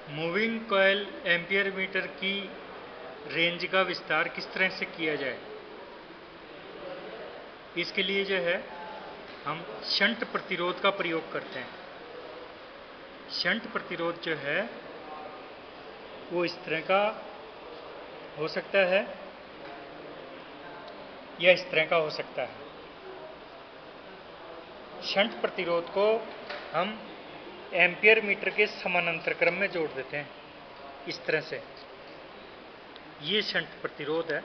Moving coil ampere metre की range का विस्तार किस तरह से किया जाए। इसके लिए जो है हम शंट प्रतिरोध का प्रयोग करते हैं। शंट प्रतिरोध जो है वो इस तरह का हो सकता है या इस तरह का हो सकता है। शंट प्रतिरोध को हम एम्पियर मीटर के समानांतर क्रम में जोड़ देते हैं इस तरह से। ये शंट प्रतिरोध है।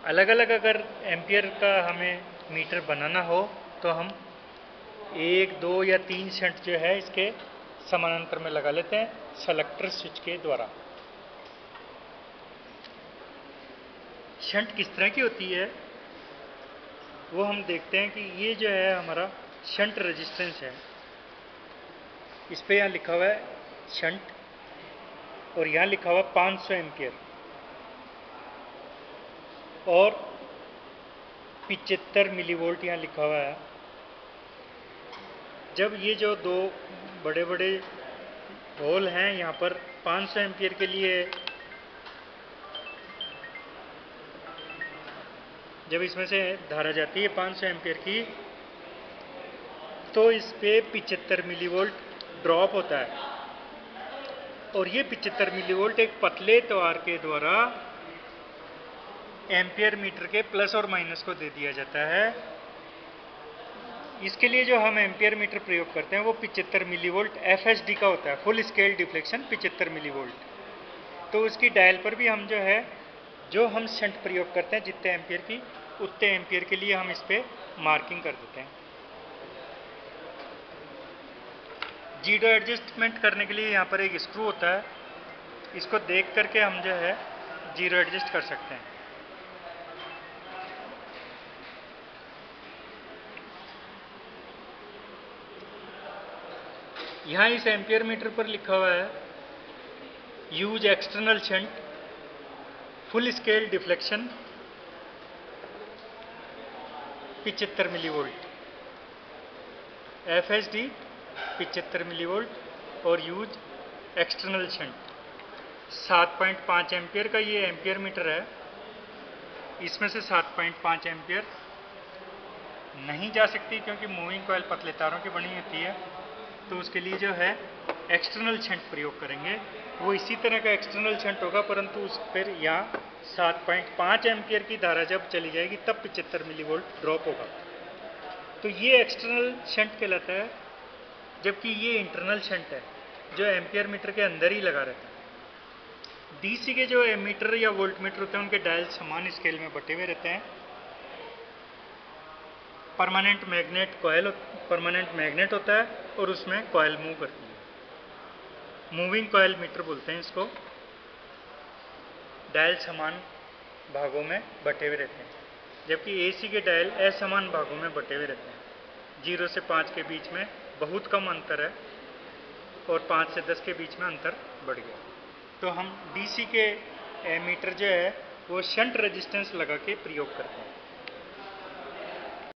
अलग अलग अगर एम्पियर का हमें मीटर बनाना हो तो हम 1, 2 या 3 शंट जो है इसके समानांतर में लगा लेते हैं सेलेक्टर स्विच के द्वारा। शंट किस तरह की होती है वो हम देखते हैं कि ये जो है हमारा शंट रेजिस्टेंस है। इस पे यहाँ लिखा हुआ है शंट और यहाँ लिखा हुआ 500 एम्पियर और 75 मिलीवोल्ट यहाँ लिखा हुआ है। जब ये जो दो बड़े बड़े होल हैं यहाँ पर 500 एम्पियर के लिए, जब इसमें से धारा जाती है 500 एम्पियर की तो इस पे 75 मिलीवोल्ट ड्रॉप होता है और ये 75 मिलीवोल्ट एक पतले तार के द्वारा एम्पियर मीटर के प्लस और माइनस को दे दिया जाता है। इसके लिए जो हम एम्पियर मीटर प्रयोग करते हैं वो 75 मिलीवोल्ट FSD का होता है, फुल स्केल डिफ्लेक्शन 75 मिलीवोल्ट। तो उसकी डायल पर भी हम जो हम शंट प्रयोग करते हैं जितने एम्पियर की उतने एम्पियर के लिए हम इस पे मार्किंग कर देते हैं। जीरो एडजस्टमेंट करने के लिए यहाँ पर एक स्क्रू होता है, इसको देख करके हम जो है जीरो एडजस्ट कर सकते हैं। यहाँ इस एम्पियर मीटर पर लिखा हुआ है use external shunt full scale deflection 75 millivolt, FSD 75 millivolt और यूज एक्सटर्नल शंट 7.5 एम्पियर का ये एम्पियर मीटर है। इसमें से 7.5 एम्पियर नहीं जा सकती क्योंकि मूविंग कॉइल पतले तारों की बनी होती है। तो उसके लिए जो है एक्सटर्नल शंट प्रयोग करेंगे। वो इसी तरह का एक्सटर्नल शंट होगा परंतु उस पर यहाँ 7.5 एम्पियर की धारा जब चली जाएगी तब 75 मिलीवोल्ट ड्रॉप होगा। तो ये एक्सटर्नल शंट कहलाता है, जबकि ये इंटरनल शंट है जो एम्पियर मीटर के अंदर ही लगा रहता है। DC के जो एमीटर या वोल्ट मीटर होते हैं उनके डायल समान स्केल में बटे हुए रहते हैं। परमानेंट मैग्नेट होता है और उसमें कॉइल मूव करती है। मूविंग कॉइल मीटर बोलते हैं इसको। डायल समान भागों में बटे हुए रहते हैं, जबकि AC के डायल असमान भागों में बटे हुए रहते हैं। 0 से 5 के बीच में बहुत कम अंतर है और 5 से 10 के बीच में अंतर बढ़ गया। तो हम DC के मीटर जो है वो शंट रेजिस्टेंस लगा के प्रयोग करते हैं।